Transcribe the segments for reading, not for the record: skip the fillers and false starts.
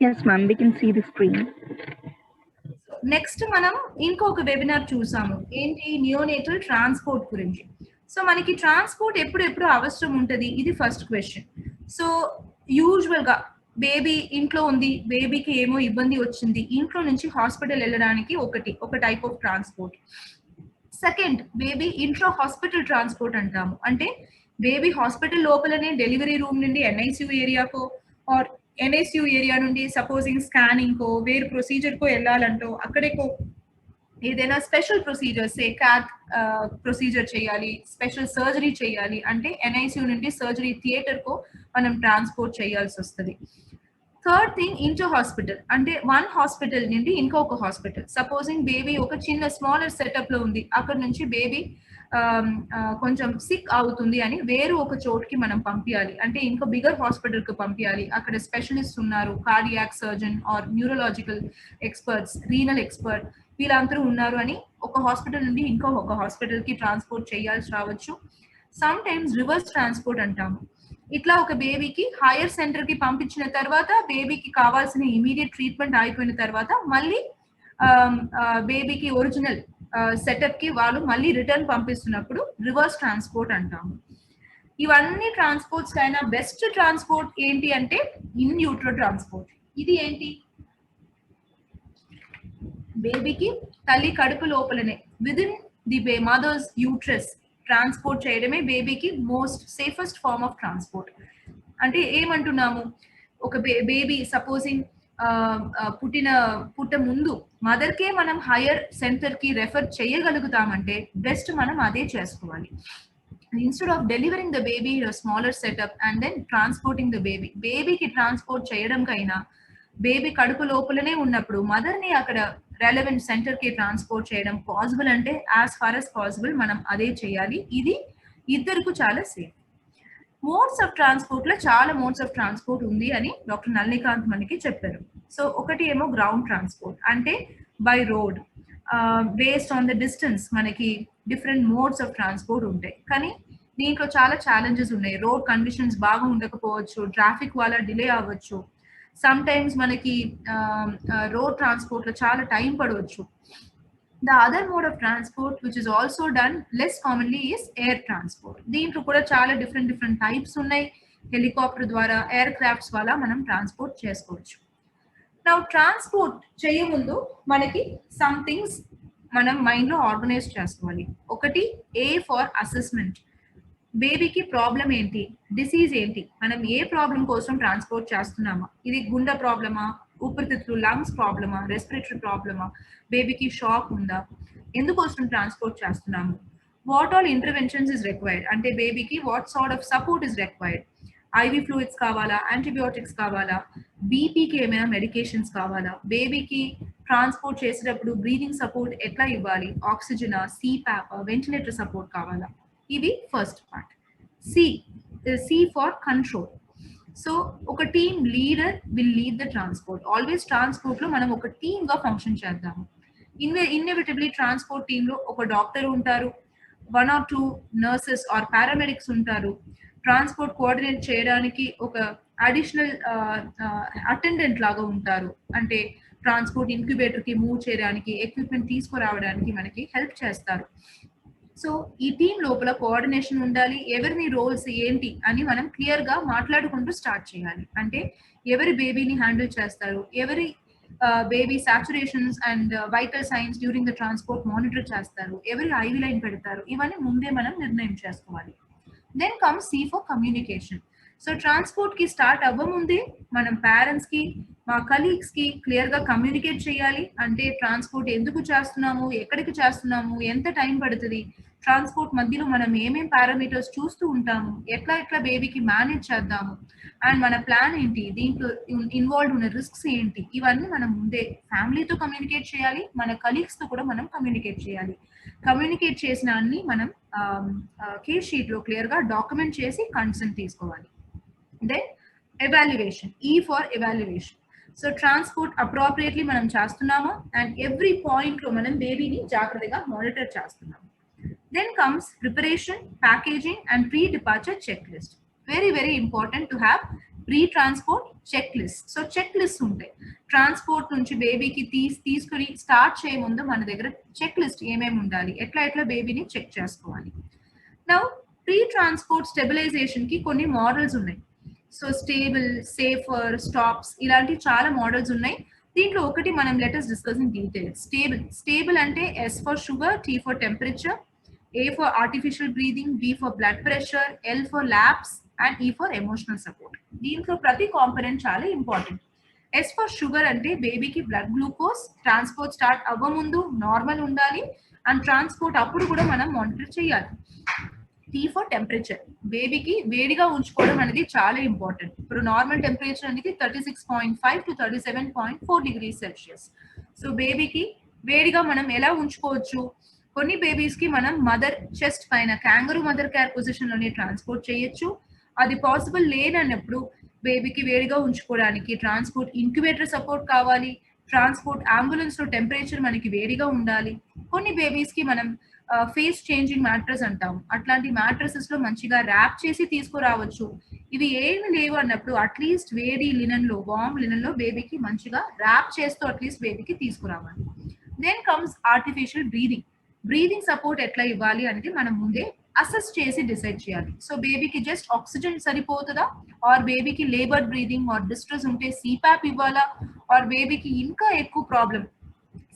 Yes, ma'am, we can see the screen. Next మనం ఇంకొక webinar చూసాము ఏంటి నియోనేటల్ ట్రాన్స్పోర్ట్ గురించి. సో మనకి ట్రాన్స్పోర్ట్ ఎప్పుడు అవసరం ఉంటుంది, ఇది ఫస్ట్ క్వశ్చన్. సో యూజువల్ గా బేబీ ఇంట్లో ఉంది, బేబీకి ఏమో ఇబ్బంది వచ్చింది, ఇంట్లో నుంచి హాస్పిటల్ వెళ్ళడానికి ఒక type of transport. Second, baby intra hospital transport అంటాము. అంటే బేబీ హాస్పిటల్ లోపలనే డెలివరీ రూమ్ నుండి ఎన్ఐసియు ఏరియాకో ఆర్ ఎన్ఐసియు ఏరియా నుండి సపోజింగ్ స్కానింగ్ కో వేరే ప్రొసీజర్ కో వెళ్ళాలంటో అక్కడేకో ఏదైనా స్పెషల్ ప్రొసీజర్స్ క్యాట్ ప్రొసీజర్ చేయాలి, స్పెషల్ సర్జరీ చేయాలి అంటే ఎన్ఐసియు నుండి సర్జరీ థియేటర్ కో మనం ట్రాన్స్పోర్ట్ చేయాల్సి వస్తుంది. థర్డ్ థింగ్, ఇంటర్ హాస్పిటల్ అంటే వన్ హాస్పిటల్ నుండి ఇంకొక హాస్పిటల్. సపోజింగ్ బేబీ ఒక చిన్న స్మాలర్ సెటప్ లో ఉంది, అక్కడ నుంచి బేబీ కొంచెం సిక్ అవుతుంది అని వేరే ఒక చోటుకి మనం పంపించాలి అంటే ఇంకా బిగర్ హాస్పిటల్ కి పంపించాలి. అక్కడ స్పెషలిస్ట్ ఉన్నారు, cardiac surgeon or neurological experts, renal expert, వీళ్ళందరూ ఉన్నారు అని ఒక హాస్పిటల్ నుండి ఇంకొక హాస్పిటల్ కి ట్రాన్స్పోర్ట్ చేయాల్సి రావచ్చు. సమ్ టైమ్స్ రివర్స్ ట్రాన్స్పోర్ట్ అంటాము. ఇట్లా ఒక బేబీకి హైయర్ సెంటర్ కి పంపించిన తర్వాత బేబీకి కావాల్సిన ఇమీడియట్ ట్రీట్మెంట్ అయిపోయిన తర్వాత మళ్ళీ బేబీకి ఒరిజినల్ సెటప్ కి వాళ్ళు మళ్ళీ రిటర్న్ పంపిస్తున్నప్పుడు రివర్స్ ట్రాన్స్పోర్ట్ అంటాము. ఇవన్నీ ట్రాన్స్పోర్ట్స్ అయినా బెస్ట్ ట్రాన్స్పోర్ట్ ఏంటి అంటే ఇన్ యూట్రో ట్రాన్స్పోర్ట్. ఇది ఏంటి, బేబీకి తల్లి కడుపు లోపలనే within the mother's uterus transport చేయడమే బేబీకి most safest form of transport. అంటే ఏమంటున్నాము, ఒక బేబీ సపోజింగ్ పుట్ట ముందు మదర్కే మనం హైయర్ సెంటర్ కి రెఫర్ చేయగలుగుతామంటే బెస్ట్ మనం అదే చేసుకోవాలి. Instead of delivering the baby smaller setup and then transporting the బేబీకి ట్రాన్స్పోర్ట్ చేయడం కైనా బేబీ కడుపు లోపలనే ఉన్నప్పుడు మదర్ ని అక్కడ రెలవెంట్ సెంటర్ కి ట్రాన్స్పోర్ట్ చేయడం పాసిబుల్ అంటే యాజ్ ఫార్ as పాసిబుల్ మనం అదే చేయాలి. ఇది ఇద్దరికి చాలా సేఫ్. మోడ్స్ ఆఫ్ ట్రాన్స్పోర్ట్ లో చాలా మోడ్స్ ఆఫ్ ట్రాన్స్పోర్ట్ ఉంది అని డాక్టర్ నళినికాంత్ మనకి చెప్పారు. సో ఒకటి ఏమో గ్రౌండ్ ట్రాన్స్పోర్ట్ అంటే by road, based on the distance మనకి డిఫరెంట్ మోడ్స్ ఆఫ్ ట్రాన్స్పోర్ట్ ఉంటాయి. కానీ దీంట్లో చాలా ఛాలెంజెస్ ఉన్నాయి. రోడ్ కండిషన్స్ బాగా ఉండకపోవచ్చు, ట్రాఫిక్ వల్ల డిలే అవ్వచ్చు, సమ్ టైమ్స్ మనకి రోడ్ ట్రాన్స్పోర్ట్ లో చాలా టైం పడవచ్చు. The other mode of transport which is also done less commonly is air transport. దీంట్లో కూడా చాలా డిఫరెంట్ టైప్స్ ఉన్నాయి. హెలికాప్టర్ ద్వారా, ఎయిర్ క్రాఫ్ట్స్ వల్ల మనం ట్రాన్స్పోర్ట్ చేసుకోవచ్చు. నా ట్రాన్స్పోర్ట్ చేయ ముందు మనకి సమ్ థింగ్స్ మనం మైండ్ లో ఆర్గనైజ్ చేసుకోవాలి. ఒకటి ఏ ఫర్ అసెస్మెంట్. బేబీకి ప్రాబ్లం ఏంటి, డిసీజ్ ఏంటి, మనం ఏ ప్రాబ్లం కోసం ట్రాన్స్పోర్ట్ చేస్తున్నామా, ఇది గుండె ప్రాబ్లమా, ఊపిరితిత్తులు లంగ్స్ ప్రాబ్లమా, రెస్పిరేటరీ ప్రాబ్లమా, బేబీకి షాక్ ఉందా, ఎందుకోసం ట్రాన్స్పోర్ట్ చేస్తున్నాము, what all interventions is required అంటే బేబీకి what sort of support is required, IV fluids కావాలా, యాంటీబయోటిక్స్ కావాలా, బీపీకి ఏమైనా మెడికేషన్స్ కావాలా, బేబీకి ట్రాన్స్పోర్ట్ చేసేటప్పుడు బ్రీదింగ్ సపోర్ట్ ఎట్లా ఇవ్వాలి, ఆక్సిజన్, సిపాప్, వెంటిలేటర్ సపోర్ట్ కావాలా. ఇవి first part. C for control. So ఒక team leader will lead the transport. Always transport లో మనం ఒక టీమ్ గా ఫంక్షన్ చేద్దాము. ఇన్ఎవిటబుల్లీ ట్రాన్స్పోర్ట్ టీమ్ లో ఒక డాక్టర్ ఉంటారు, 1 or 2 నర్సెస్ ఆర్ పారామెడిక్స్ ఉంటారు. ట్రాన్స్పోర్ట్ కోఆర్డినేట్ చేయడానికి ఒక అడిషనల్ అటెండెంట్ లాగా ఉంటారు, అంటే ట్రాన్స్పోర్ట్ ఇంక్యుబేటర్ కి మూవ్ చేయడానికి, ఎక్విప్మెంట్ తీసుకురావడానికి మనకి హెల్ప్ చేస్తారు. సో ఈ టీం లోపల కోఆర్డినేషన్ ఉండాలి. ఎవరిని రోల్స్ ఏంటి అని మనం క్లియర్ గా మాట్లాడుకుంటూ స్టార్ట్ చేయాలి. అంటే ఎవరి బేబీని హ్యాండిల్ చేస్తారు, ఎవరి baby saturations and vital science during the transport monitor చేస్తారు, ఎవరి ఐవి లైన్ పెడతారు, ఇవన్నీ ముందే మనం నిర్ణయం చేసుకోవాలి. Then comes C for communication. So transport కి స్టార్ట్ అవ్వముందే మనం పేరెంట్స్ కి, మా కలీగ్స్ కి క్లియర్ గా కమ్యూనికేట్ చేయాలి. అంటే ట్రాన్స్పోర్ట్ ఎందుకు చేస్తున్నాము, ఎక్కడికి చేస్తున్నాము, ఎంత టైం పడుతుంది, ట్రాన్స్పోర్ట్ మధ్యలో మనం ఏమేం పారామీటర్స్ చూస్తూ ఉంటాము, ఎట్లా బేబీకి మేనేజ్ చేద్దాము, అండ్ మన ప్లాన్ ఏంటి, దీంట్లో ఇన్వాల్వ్ ఉన్న రిస్క్స్ ఏంటి, ఇవన్నీ మనం ముందే ఫ్యామిలీతో కమ్యూనికేట్ చేయాలి, మన కలీగ్స్ తో కూడా మనం కమ్యూనికేట్ చేయాలి. కమ్యూనికేట్ చేసిన అన్ని మనం కేస్ షీట్ లో క్లియర్ గా డాక్యుమెంట్ చేసి కన్సెంట్ తీసుకోవాలి. దెన్ ఎవాల్యుయేషన్, ఈ for evaluation. So transport appropriately మనం చేస్తున్నామా అండ్ ఎవ్రీ పాయింట్ లో మనం బేబీని జాగ్రత్తగా మానిటర్ చేస్తున్నాము. Then comes preparation, packaging and pre-departure checklist. Very important to have pre-transport checklist. So checklist ఉంటాయి. ట్రాన్స్పోర్ట్ నుంచి బేబీకి తీసుకుని స్టార్ట్ చేయ ముందు మన దగ్గర చెక్ లిస్ట్ ఏమేమి ఉండాలి, ఎట్లా బేబీని చెక్ చేసుకోవాలి. నౌ ప్రీ ట్రాన్స్పోర్ట్ స్టెబిలైజేషన్ కి కొన్ని మోడల్స్ ఉన్నాయి. సో స్టేబుల్, సేఫర్, స్టాప్స్ ఇలాంటి చాలా మోడల్స్ ఉన్నాయి. దీంట్లో ఒకటి మనం letters discuss in detail. Stable అంటే S for sugar, T for temperature, A for artificial breathing, B for blood pressure, L for labs and E for emotional support. దీంట్లో ప్రతి component చాలా ఇంపార్టెంట్. S for షుగర్ అంటే బేబీకి blood glucose transport start అవ్వముందు normal ఉండాలి and transport అప్పుడు కూడా మనం మానిటర్ చేయాలి. T for టెంపరేచర్, బేబీకి వేడిగా ఉంచుకోవడం అనేది చాలా ఇంపార్టెంట్. ఇప్పుడు నార్మల్ టెంపరేచర్ అనేది 36.5 to 37.4 degrees Celsius. సో బేబీకి వేడిగా మనం ఎలా ఉంచుకోవచ్చు? కొన్ని బేబీస్ కి మనం మదర్ చెస్ట్ పైన క్యాంగరూ మదర్ కేర్ పొజిషన్ లోనే ట్రాన్స్పోర్ట్ చేయొచ్చు. అది పాసిబుల్ లేనప్పుడు బేబీకి వేడిగా ఉంచుకోవడానికి ట్రాన్స్పోర్ట్ ఇంక్యుబేటర్ సపోర్ట్ కావాలి. ట్రాన్స్పోర్ట్ అంబులెన్స్ లో టెంపరేచర్ మనకి వేడిగా ఉండాలి. కొన్ని బేబీస్ కి మనం ఫేస్ చేంజింగ్ మ్యాట్రస్ అంటాం. అట్లాంటి మ్యాట్రసెస్ లో మంచిగా ర్యాప్ చేసి తీసుకురావచ్చు. ఇవి ఏమి లేవు అన్నప్పుడు అట్లీస్ట్ వేడి లినెన్ లో, వార్మ్ లినెన్ లో బేబీకి మంచిగా ర్యాప్ చేస్తూ అట్లీస్ట్ బేబీకి తీసుకురావాలి. Then comes artificial breathing support ఎట్లా ఇవ్వాలి అంటే మనం ముందే అసెస్ చేసి డిసైడ్ చేయాలి. సో బేబీకి జస్ట్ ఆక్సిజన్ సరిపోతుందా, ఆర్ బేబీకి లేబర్ బ్రీదింగ్ ఆర్ డిస్ట్రెస్ ఉంటే CPAP ఇవ్వాలా, ఆర్ బేబీకి ఇంకా ఎక్కువ problem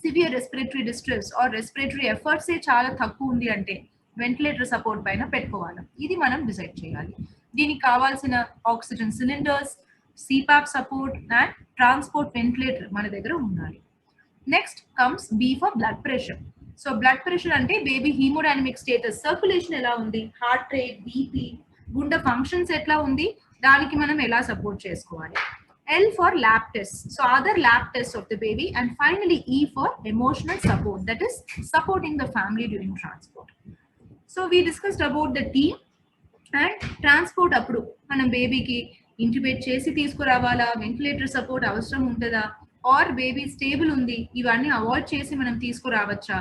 severe respiratory distress or respiratory efforts చాలా తక్కువ ఉంది అంటే వెంటిలేటర్ సపోర్ట్ పైన పెట్టుకోవాలి. ఇది మనం డిసైడ్ చేయాలి. దీనికి కావాల్సిన oxygen cylinders, CPAP support and transport ventilator మన దగ్గర ఉండాలి. Next comes B for blood pressure. So blood pressure అంటే బేబీ హీమోడైనమిక్ స్టేటస్, సర్క్యులేషన్ ఎలా ఉంది, హార్ట్ రేట్, బీపీ, గుండె ఫంక్షన్స్ ఎట్లా ఉంది, దానికి మనం ఎలా సపోర్ట్ చేసుకోవాలి. L for lab tests, so other lab tests of the baby, and finally E for emotional support, that is supporting the family during transport. So we discussed about the team and transport. అప్పుడు మనం బేబీకి intubate చేసి తీసుకురావాలా, ventilator support అవసరం ఉంటుందా, are baby stable ఉంది ఇవన్నీ avoid చేసి మనం తీసుకురావచ్చా,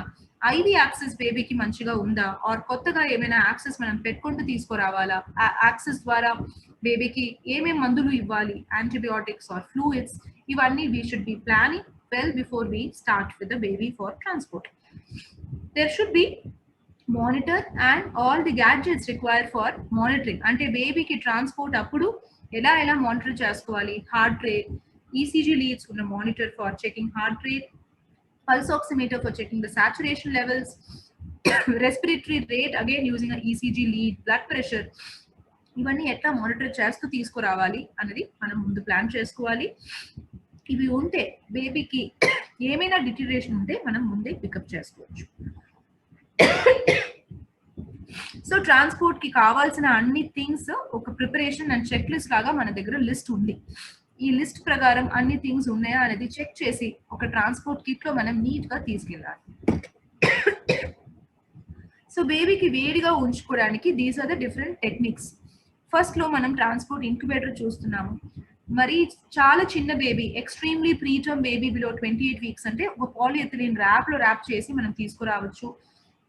IV యాక్సెస్ బేబీకి మంచిగా ఉందా, ఆర్ కొత్తగా ఏమైనా యాక్సెస్ మనం పెట్టుకుంటూ తీసుకురావాలా, యాక్సెస్ ద్వారా బేబీకి ఏమేమి మందులు ఇవ్వాలి, యాంటీబయాటిక్స్ ఆర్ ఫ్లూయిడ్స్, ఇవన్నీ we should be planning well before we start with the baby for transport. There should be monitor and all the gadgets require for monitoring. అంటే బేబీకి ట్రాన్స్పోర్ట్ అప్పుడు ఎలా మానిటర్ చేసుకోవాలి, హార్ట్ రేట్, ECG leads ఉన్న monitor for checking heart rate, pulse oximeter for checking the saturation levels, respiratory rate again using an ECG lead, blood pressure, ఇవన్నీ ఎట్లా monitor చేస్తూ తీసుకురావాలి అనేది మనం ముందు ప్లాన్ చేసుకోవాలి. ఇవి ఉంటే బేబీకి ఏమైనా డిటరేషన్ ఉంటే మనం ముందే పికప్ చేసుకోవచ్చు. సో ట్రాన్స్పోర్ట్ కి కావాల్సిన అన్ని థింగ్స్ ఒక ప్రిపరేషన్ అండ్ చెక్ లిస్ట్ లాగా మన దగ్గర లిస్ట్ ఉంది. ఈ లిస్ట్ ప్రకారం అన్ని థింగ్స్ ఉన్నాయా అనేది చెక్ చేసి ఒక ట్రాన్స్పోర్ట్ కిట్ లో మనం నీట్ గా తీసుకెళ్ళాలి. సో బేబీకి వేడిగా ఉంచుకోవడానికి these are the different techniques. First లో మనం ట్రాన్స్పోర్ట్ ఇంక్యుబేటర్ చూస్తున్నాము. మరి చాలా చిన్న baby, extremely preterm baby below 28 weeks అంటే ఒక పాలిఎథిలీన్ ర్యాప్ లో ర్యాప్ చేసి మనం తీసుకురావచ్చు.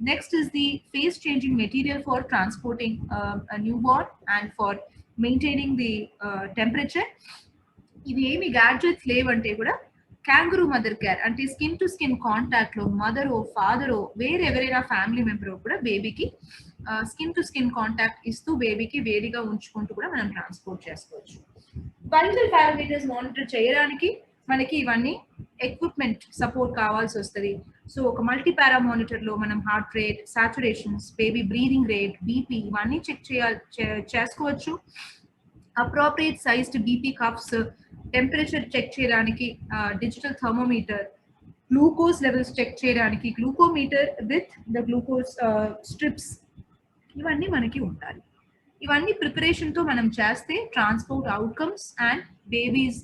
Next is the phase changing material for transporting new born and for maintaining the temperature. ఇవి ఏమి గ్యాడ్జెట్స్ లేవంటే కూడా క్యాంగరూ మదర్ కేర్ అంటే స్కిన్ టు స్కిన్ కాంటాక్ట్ లో మదరో ఫాదరో వేరెవరైనా ఫ్యామిలీ మెంబరో కూడా బేబీకి స్కిన్ టు స్కిన్ కాంటాక్ట్ ఇస్తూ బేబీకి వేడిగా ఉంచుకుంటూ కూడా మనం ట్రాన్స్పోర్ట్ చేసుకోవచ్చు. వైటల్ పారామీటర్స్ మానిటర్ చేయడానికి మనకి ఇవన్నీ ఎక్విప్మెంట్ సపోర్ట్ కావాల్సి వస్తుంది. సో ఒక మల్టీ పారా మానిటర్ లో మనం heart rate, saturations, baby breathing rate, BP ఇవన్నీ చెక్ చేసుకోవచ్చు. Appropriate sized BP cups, temperature check చేయడానికి digital thermometer, glucose levels check చేయడానికి glucometer with the glucose strips, ఇవన్నీ మనకి ఉండాలి. ఇవన్నీ ప్రిపరేషన్ తో మనం చేస్తే transport outcomes and babies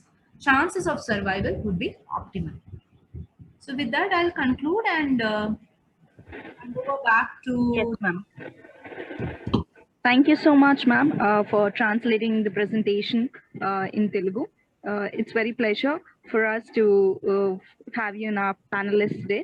chances of survival would be optimal. So with that I'll conclude and go back to Yes, ma'am. Thank you so much, ma'am, for translating the presentation in Telugu. It's very pleasure for us to have you in our panelists today.